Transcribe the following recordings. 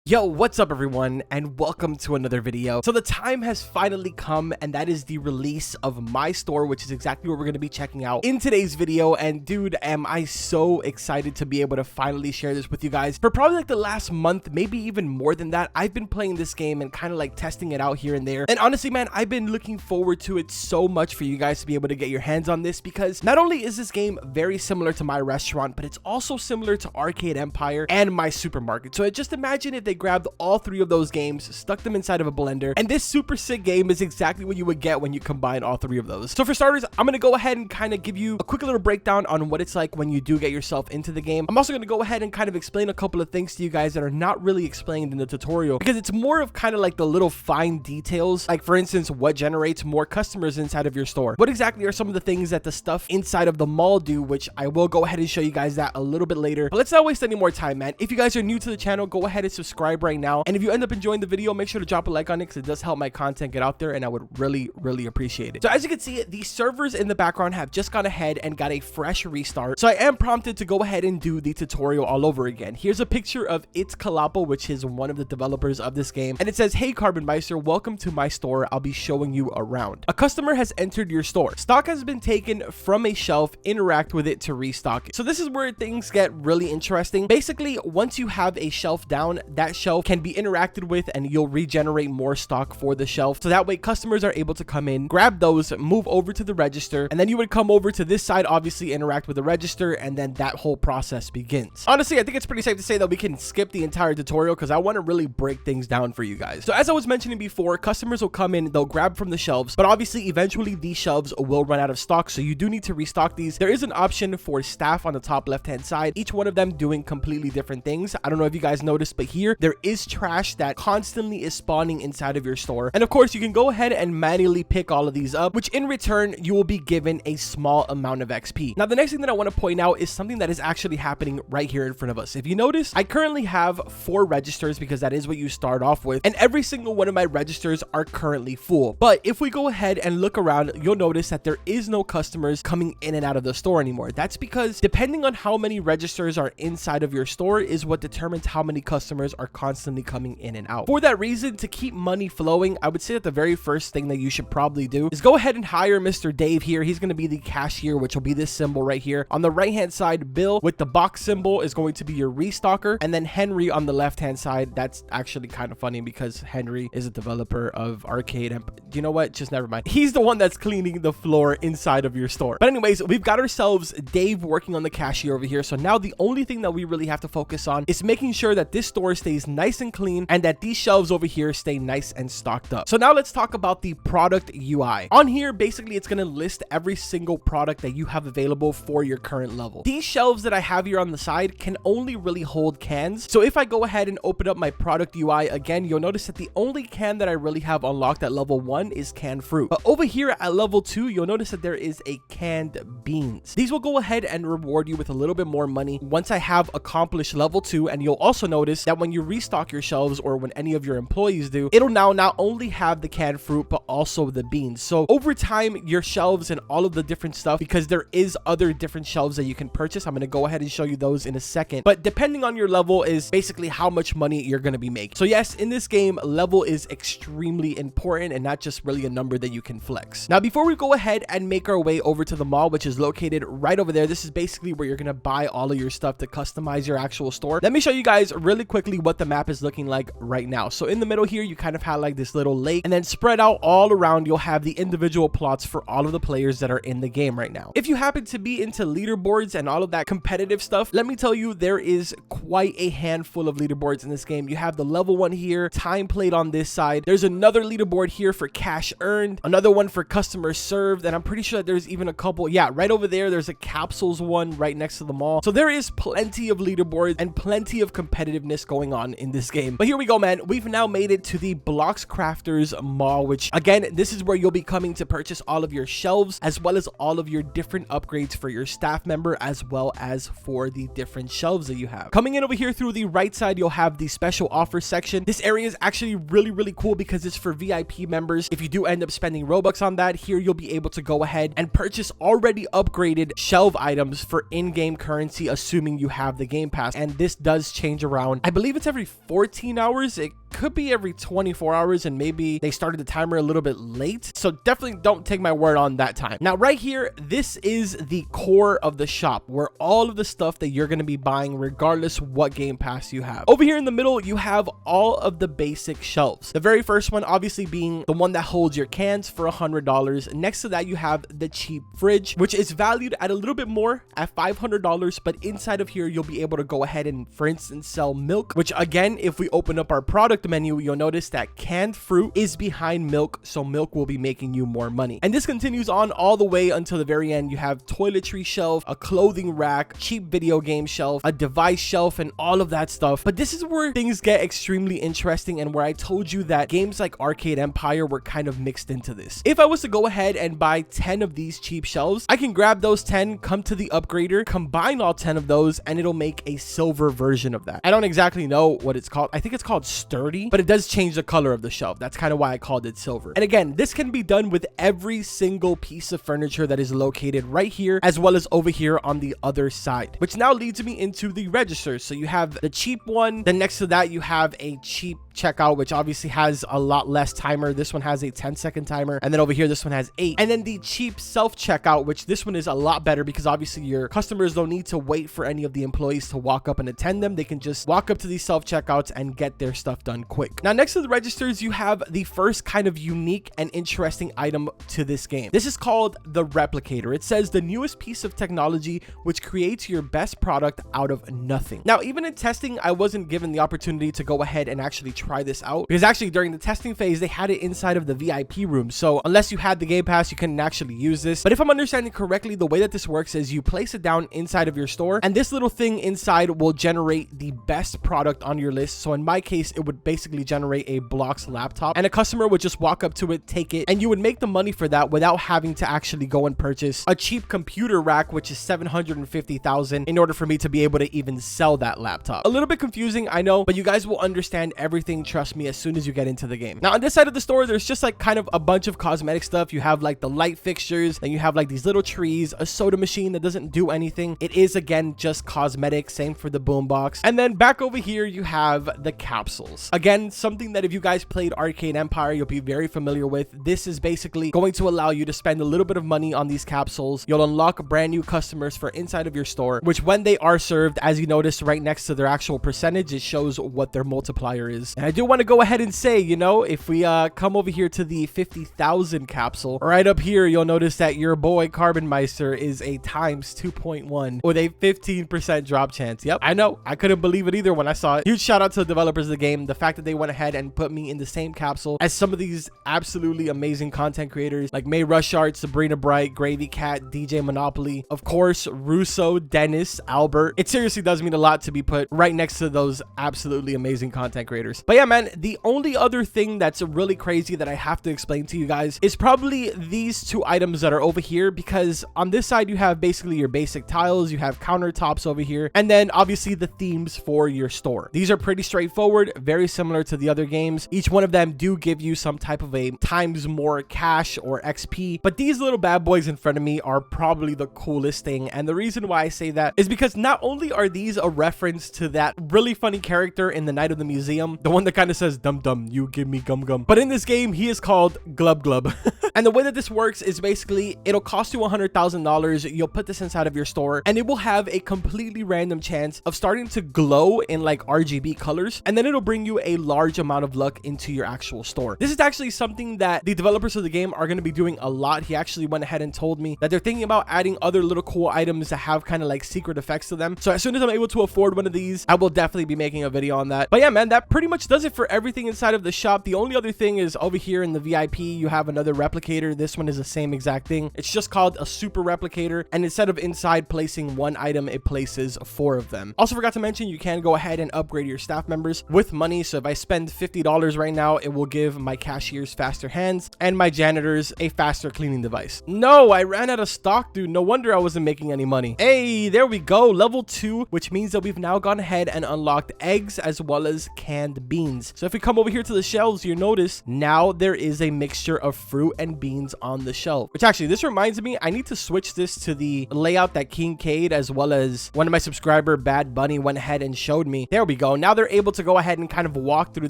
Yo, what's up everyone, and welcome to another video. So the time has finally come, and that is the release of my store, which is exactly what we're going to be checking out in today's video. And dude, am I so excited to be able to finally share this with you guys. For probably like the last month, maybe even more than that, I've been playing this game and kind of like testing it out here and there. And honestly, man, I've been looking forward to it so much for you guys to be able to get your hands on this, because not only is this game very similar to my restaurant, but it's also similar to Arcade Empire and my supermarket. So just imagine if they grabbed all three of those games, stuck them inside of a blender, and this super sick game is exactly what you would get when you combine all three of those. So for starters, I'm going to go ahead and kind of give you a quick little breakdown on what it's like when you do get yourself into the game. I'm also going to go ahead and kind of explain a couple of things to you guys that are not really explained in the tutorial, because it's more of kind of like the little fine details, like for instance, what generates more customers inside of your store. What exactly are some of the things that the stuff inside of the mall do, which I will go ahead and show you guys that a little bit later. But let's not waste any more time, man. If you guys are new to the channel, go ahead and subscribe right now. And if you end up enjoying the video, make sure to drop a like on it, because it does help my content get out there, and I would really appreciate it. So as you can see, the servers in the background have just gone ahead and got a fresh restart. So I am prompted to go ahead and do the tutorial all over again. Here's a picture of It's Kalapo, which is one of the developers of this game. And it says, "Hey Carbon Meister, welcome to my store. I'll be showing you around. A customer has entered your store. Stock has been taken from a shelf. Interact with it to restock it." So this is where things get really interesting. Basically, once you have a shelf down, that shelf can be interacted with and you'll regenerate more stock for the shelf. So that way customers are able to come in, grab those, move over to the register, and then you would come over to this side, obviously interact with the register, and then that whole process begins. Honestly, I think it's pretty safe to say that we can skip the entire tutorial, because I want to really break things down for you guys. So as I was mentioning before, customers will come in, they'll grab from the shelves, but obviously eventually these shelves will run out of stock, so you do need to restock these. There is an option for staff on the top left hand side, each one of them doing completely different things. I don't know if you guys noticed, but here there is trash that constantly is spawning inside of your store, and of course you can go ahead and manually pick all of these up, which in return you will be given a small amount of XP. Now the next thing that I want to point out is something that is actually happening right here in front of us. If you notice, I currently have 4 registers, because that is what you start off with, and every single one of my registers are currently full. But if we go ahead and look around, you'll notice that there is no customers coming in and out of the store anymore. That's because depending on how many registers are inside of your store is what determines how many customers are constantly coming in and out. For that reason, to keep money flowing, I would say that the very first thing that you should probably do is go ahead and hire Mr. Dave here. He's going to be the cashier, which will be this symbol right here. On the right hand side, Bill with the box symbol is going to be your restocker, and then Henry on the left hand side. That's actually kind of funny because Henry is a developer of Arcade. You know what? Just never mind. He's the one that's cleaning the floor inside of your store. But anyways, we've got ourselves Dave working on the cashier over here. So now the only thing that we really have to focus on is making sure that this store stays nice and clean, and that these shelves over here stay nice and stocked up. So now let's talk about the product UI. On here, basically it's going to list every single product that you have available for your current level. These shelves that I have here on the side can only really hold cans. So if I go ahead and open up my product UI again, you'll notice that the only can that I really have unlocked at level 1 is canned fruit. But over here at level 2, you'll notice that there is a canned beans. These will go ahead and reward you with a little bit more money once I have accomplished level 2. And you'll also notice that when you restock your shelves, or when any of your employees do, it'll now not only have the canned fruit but also the beans. So over time, your shelves and all of the different stuff, because there is other different shelves that you can purchase, I'm going to go ahead and show you those in a second, but depending on your level is basically how much money you're going to be making. So yes, in this game, level is extremely important and not just really a number that you can flex. Now before we go ahead and make our way over to the mall, which is located right over there, this is basically where you're going to buy all of your stuff to customize your actual store. Let me show you guys really quickly what the map is looking like right now. So in the middle here, you kind of have like this little lake, and then spread out all around, you'll have the individual plots for all of the players that are in the game right now. If you happen to be into leaderboards and all of that competitive stuff, let me tell you, there is quite a handful of leaderboards in this game. You have the level 1 here, time played on this side. There's another leaderboard here for cash earned, another one for customers served, and I'm pretty sure that there's even a couple. Yeah, right over there, there's a capsules one right next to the mall. So there is plenty of leaderboards and plenty of competitiveness going on in this game. But here we go, man. We've now made it to the Blocks Crafters Mall, which again, this is where you'll be coming to purchase all of your shelves, as well as all of your different upgrades for your staff member, as well as for the different shelves that you have. Coming in over here through the right side, you'll have the special offer section. This area is actually really cool because it's for VIP members. If you do end up spending Robux on that, here you'll be able to go ahead and purchase already upgraded shelf items for in-game currency, assuming you have the Game Pass. And this does change around, I believe it's every 14 hours. It could be every 24 hours, and maybe they started the timer a little bit late. So definitely don't take my word on that time. Now, right here, this is the core of the shop where all of the stuff that you're going to be buying, regardless what Game Pass you have. Over here in the middle, you have all of the basic shelves. The very first one, obviously, being the one that holds your cans for $100. Next to that, you have the cheap fridge, which is valued at a little bit more at $500. But inside of here, you'll be able to go ahead and, for instance, sell milk, which again, if we open up our product menu, you'll notice that canned fruit is behind milk, so milk will be making you more money. And this continues on all the way until the very end. You have toiletry shelf, a clothing rack, cheap video game shelf, a device shelf, and all of that stuff. But this is where things get extremely interesting, and where I told you that games like Arcade Empire were kind of mixed into this. If I was to go ahead and buy 10 of these cheap shelves, I can grab those 10, come to the upgrader, combine all 10 of those, and it'll make a silver version of that. I don't exactly know what it's called. I think it's called sturdy, but it does change the color of the shelf. That's kind of why I called it silver. And again, this can be done with every single piece of furniture that is located right here, as well as over here on the other side, which now leads me into the registers. So you have the cheap one, then next to that you have a cheap checkout, which obviously has a lot less timer. This one has a 10-second timer, and then over here this one has 8. And then the cheap self checkout, which this one is a lot better because obviously your customers don't need to wait for any of the employees to walk up and attend them. They can just walk up to these self checkouts and get their stuff done quick. Now, next to the registers, you have the first kind of unique and interesting item to this game. This is called the Replicator. It says the newest piece of technology which creates your best product out of nothing. Now, even in testing, I wasn't given the opportunity to go ahead and actually try this out, because actually during the testing phase, they had it inside of the VIP room. So unless you had the Game Pass, you couldn't actually use this. But if I'm understanding correctly, the way that this works is you place it down inside of your store, and this little thing inside will generate the best product on your list. So in my case, it would basically generate a Blox laptop, and a customer would just walk up to it, take it, and you would make the money for that without having to actually go and purchase a cheap computer rack, which is $750,000, in order for me to be able to even sell that laptop. A little bit confusing, I know, but you guys will understand everything, trust me, as soon as you get into the game. Now, on this side of the store, there's just like kind of a bunch of cosmetic stuff. You have like the light fixtures, then you have like these little trees, a soda machine that doesn't do anything. It is, again, just cosmetic. Same for the boombox. And then back over here, you have the capsules. Again, something that if you guys played Arcade Empire, you'll be very familiar with. This is basically going to allow you to spend a little bit of money on these capsules. You'll unlock brand new customers for inside of your store, which when they are served, as you notice right next to their actual percentage, it shows what their multiplier is. And I do want to go ahead and say, you know, if we come over here to the 50,000 capsule, right up here, you'll notice that your boy Carbonmeister is a times 2.1 with a 15% drop chance. Yep, I know. I couldn't believe it either when I saw it. Huge shout out to the developers of the game. The fact that they went ahead and put me in the same capsule as some of these absolutely amazing content creators like May Rushart, Sabrina Bright, Gravy Cat, DJ Monopoly, of course, Russo, Dennis, Albert. It seriously does mean a lot to be put right next to those absolutely amazing content creators. But yeah, man, the only other thing that's really crazy that I have to explain to you guys is probably these two items that are over here, because on this side you have basically your basic tiles, you have countertops over here, and then obviously the themes for your store. These are pretty straightforward, very similar to the other games. Each one of them do give you some type of a times more cash or XP, but these little bad boys in front of me are probably the coolest thing. And the reason why I say that is because not only are these a reference to that really funny character in The Night of the Museum, the one that kind of says dum dum, you give me gum gum, but in this game he is called Glub Glub. And the way that this works is basically it'll cost you $100,000. You'll put this inside of your store, and it will have a completely random chance of starting to glow in like RGB colors, and then it'll bring you a large amount of luck into your actual store. This is actually something that the developers of the game are going to be doing a lot. He actually went ahead and told me that they're thinking about adding other little cool items that have kind of like secret effects to them. So as soon as I'm able to afford one of these, I will definitely be making a video on that. But yeah, man, that pretty much does it for everything inside of the shop. The only other thing is over here in the VIP, you have another replicator. This one is the same exact thing. It's just called a super replicator, and instead of inside placing one item, it places 4 of them. Also forgot to mention, you can go ahead and upgrade your staff members with money. So if I spend $50 right now, it will give my cashiers faster hands and my janitors a faster cleaning device. No, I ran out of stock, dude. No wonder I wasn't making any money. Hey, there we go. Level 2, which means that we've now gone ahead and unlocked eggs as well as canned beans. So if we come over here to the shelves, you notice now there is a mixture of fruit and and beans on the shelf. Which actually, this reminds me, I need to switch this to the layout that King Cade as well as one of my subscriber Bad Bunny went ahead and showed me. There we go. Now they're able to go ahead and kind of walk through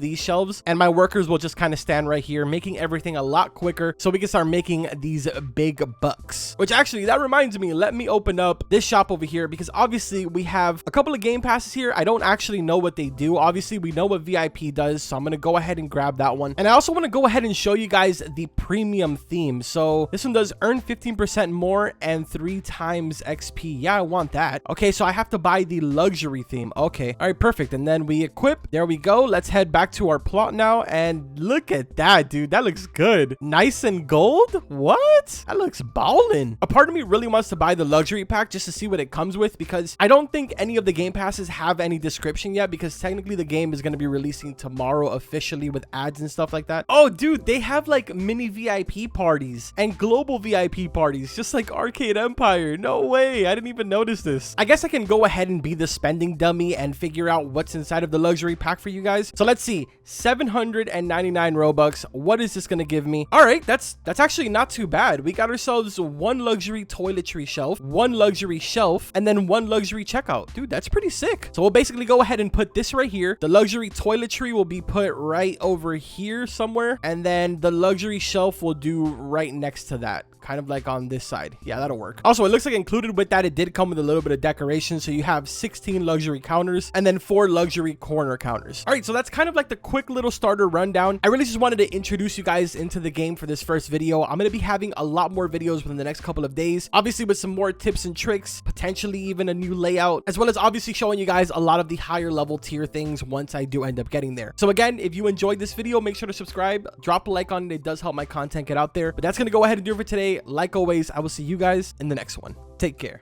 these shelves, and my workers will just kind of stand right here, making everything a lot quicker so we can start making these big bucks. Which actually, that reminds me, let me open up this shop over here, because obviously we have a couple of game passes here. I don't actually know what they do. Obviously, we know what VIP does, so I'm going to go ahead and grab that one. And I also want to go ahead and show you guys the premium theme. So this one does earn 15% more and 3 times XP. Yeah, I want that. Okay, so I have to buy the luxury theme. Okay, all right, perfect. And then we equip. There we go. Let's head back to our plot now, and look at that, dude. That looks good. Nice and gold. What? That looks ballin'. A part of me really wants to buy the luxury pack just to see what it comes with, because I don't think any of the game passes have any description yet, because technically the game is going to be releasing tomorrow officially with ads and stuff like that. Oh, dude, they have like mini VIP parties and global VIP parties, just like Arcade Empire. No way. I didn't even notice this. I guess I can go ahead and be the spending dummy and figure out what's inside of the luxury pack for you guys. So let's see. 799 Robux. What is this going to give me? All right, that's actually not too bad. We got ourselves 1 luxury toiletry shelf, 1 luxury shelf, and then 1 luxury checkout. Dude, that's pretty sick. So we'll basically go ahead and put this right here. The luxury toiletry will be put right over here somewhere, and then the luxury shelf will do right next to that, kind of like on this side. Yeah, that'll work. Also, it looks like included with that, it did come with a little bit of decoration. So you have 16 luxury counters and then 4 luxury corner counters. All right, so that's kind of like the quick little starter rundown. I really just wanted to introduce you guys into the game for this first video. I'm going to be having a lot more videos within the next couple of days, obviously with some more tips and tricks, potentially even a new layout, as well as obviously showing you guys a lot of the higher level tier things once I do end up getting there. So again, if you enjoyed this video, make sure to subscribe, drop a like on it. It does help my content get out there. But that's going to go ahead and do it for today. Like always, I will see you guys in the next one. Take care.